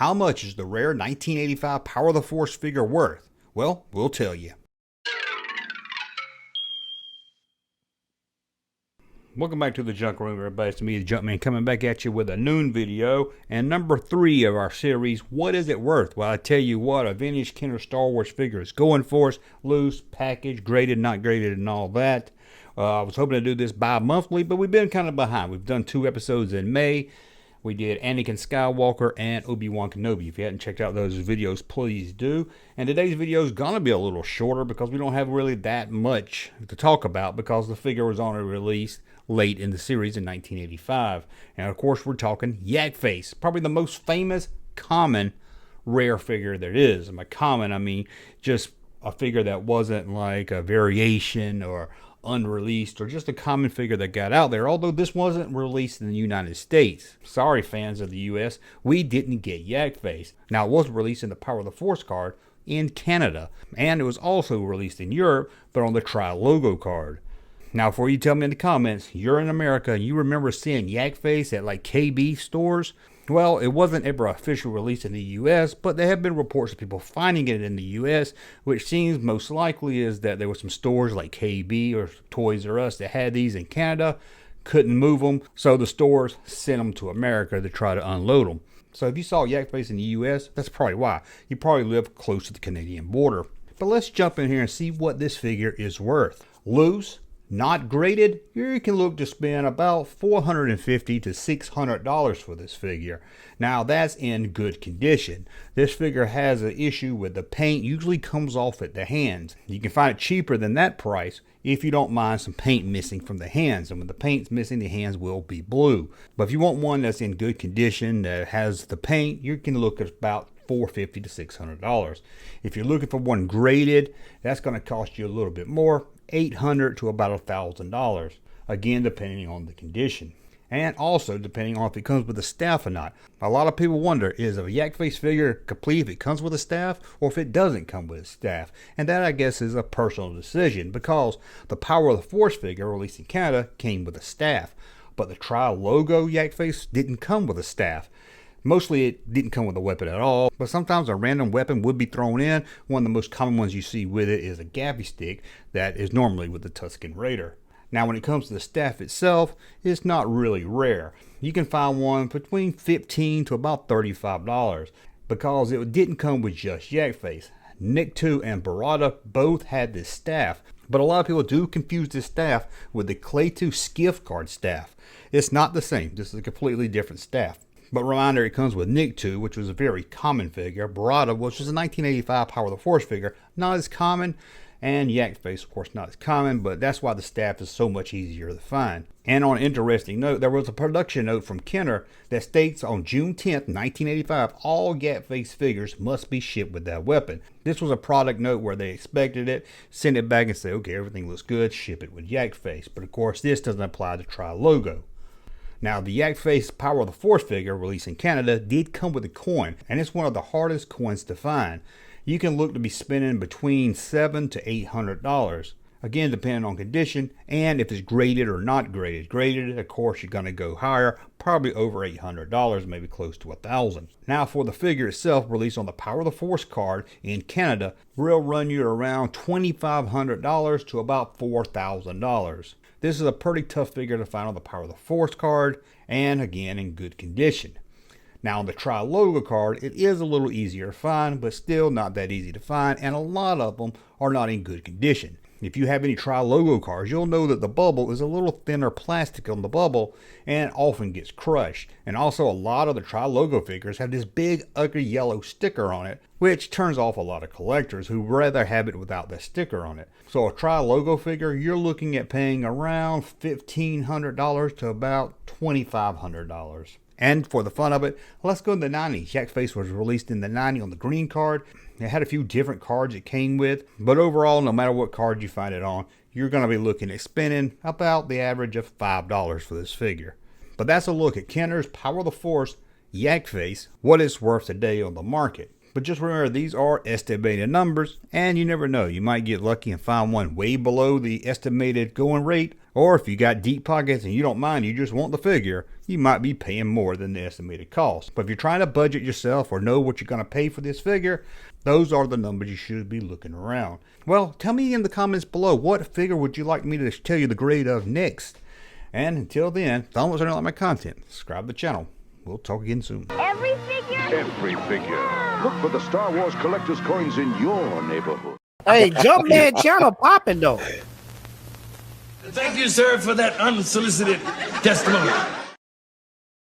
How much is the rare 1985 Power of the Force figure worth? Well, we'll tell you. Welcome back to the Junk Room, everybody. It's me, the Junkman, coming back at you with a noon video and number 3 of our series, What Is It Worth? Well, I tell you what, a vintage Kenner Star Wars figure is going for us, loose, packaged, graded, not graded, and all that. I was hoping to do this bi-monthly, but we've been kind of behind. We've done 2 episodes in May. We did Anakin Skywalker and Obi-Wan Kenobi. If you hadn't checked out those videos, please do. And today's video is going to be a little shorter because we don't have really that much to talk about because the figure was only released late in the series in 1985. And of course, we're talking Yak Face, probably the most famous, common, rare figure there is. And by common, I mean just a figure that wasn't like a variation or unreleased or just a common figure that got out there, although this wasn't released in the United States. Sorry, fans of the US, we didn't get Yak Face. Now, it was released in the Power of the Force card in Canada, and it was also released in Europe, but on the Tri logo card. Now, before you tell me in the comments you're in America and you remember seeing Yak Face at like KB stores, well, it wasn't ever officially released in the US, but there have been reports of people finding it in the US, which seems most likely is that there were some stores like KB or Toys R Us that had these in Canada, couldn't move them, so the stores sent them to America to try to unload them. So if you saw Yak Face in the US, that's probably why. You probably live close to the Canadian border. But let's jump in here and see what this figure is worth. Loose, not graded, you can look to spend about $450 to $600 for this figure. Now that's in good condition. This figure has an issue with the paint usually comes off at the hands. You can find it cheaper than that price if you don't mind some paint missing from the hands. And when the paint's missing, the hands will be blue. But if you want one that's in good condition that has the paint, you can look at about $450 to $600. If you're looking for one graded, that's going to cost you a little bit more, $800 to about $1,000. Again, depending on the condition. And also depending on if it comes with a staff or not. A lot of people wonder, is a Yak Face figure complete if it comes with a staff or if it doesn't come with a staff? And that, I guess, is a personal decision because the Power of the Force figure released in Canada came with a staff. But the Tri logo Yak Face didn't come with a staff. Mostly it didn't come with a weapon at all, but sometimes a random weapon would be thrown in. One of the most common ones you see with it is a gaffy stick that is normally with the Tusken Raider. Now when it comes to the staff itself, it's not really rare. You can find one between $15 to about $35 because it didn't come with just Yak Face. Nikto and Barada both had this staff, but a lot of people do confuse this staff with the Klaatu Skiff Guard staff. It's not the same. This is a completely different staff. But reminder, it comes with Nikto, which was a very common figure. Barada, which was a 1985 Power of the Force figure, not as common. And Yak Face, of course, not as common, but that's why the staff is so much easier to find. And on an interesting note, there was a production note from Kenner that states on June 10th, 1985, all Yak Face figures must be shipped with that weapon. This was a product note where they expected it, send it back and say, okay, everything looks good, ship it with Yak Face. But of course, this doesn't apply to Tri logo. Now, the Yak Face Power of the Force figure released in Canada did come with a coin, and it's one of the hardest coins to find. You can look to be spending between $700 to $800. Again, depending on condition and if it's graded or not graded. Graded, of course, you're going to go higher, probably over $800, maybe close to $1,000. Now, for the figure itself, released on the Power of the Force card in Canada, will run you around $2,500 to about $4,000. This is a pretty tough figure to find on the Power of the Force card, and again, in good condition. Now, on the Tri logo card, it is a little easier to find, but still not that easy to find, and a lot of them are not in good condition. If you have any Tri logo cards, you'll know that the bubble is a little thinner plastic on the bubble and often gets crushed. And also, a lot of the Tri logo figures have this big, ugly yellow sticker on it, which turns off a lot of collectors who rather have it without that sticker on it. So a Tri logo figure, you're looking at paying around $1,500 to about $2,500. And for the fun of it, let's go to the 90s. Yak Face was released in the 90s on the green card. It had a few different cards it came with, but overall, no matter what card you find it on, you're going to be looking at spending about the average of $5 for this figure. But that's a look at Kenner's Power of the Force Yak Face, what it's worth today on the market. But just remember, these are estimated numbers, and you never know. You might get lucky and find one way below the estimated going rate, or if you got deep pockets and you don't mind, you just want the figure, you might be paying more than the estimated cost. But if you're trying to budget yourself or know what you're going to pay for this figure, those are the numbers you should be looking around. Well, tell me in the comments below, what figure would you like me to tell you the grade of next? And until then, don't turn on my content. Subscribe to the channel. We'll talk again soon. Every figure? Every figure. Look for the Star Wars collector's coins in your neighborhood. Hey, Junkman channel popping though. Thank you, sir, for that unsolicited testimony.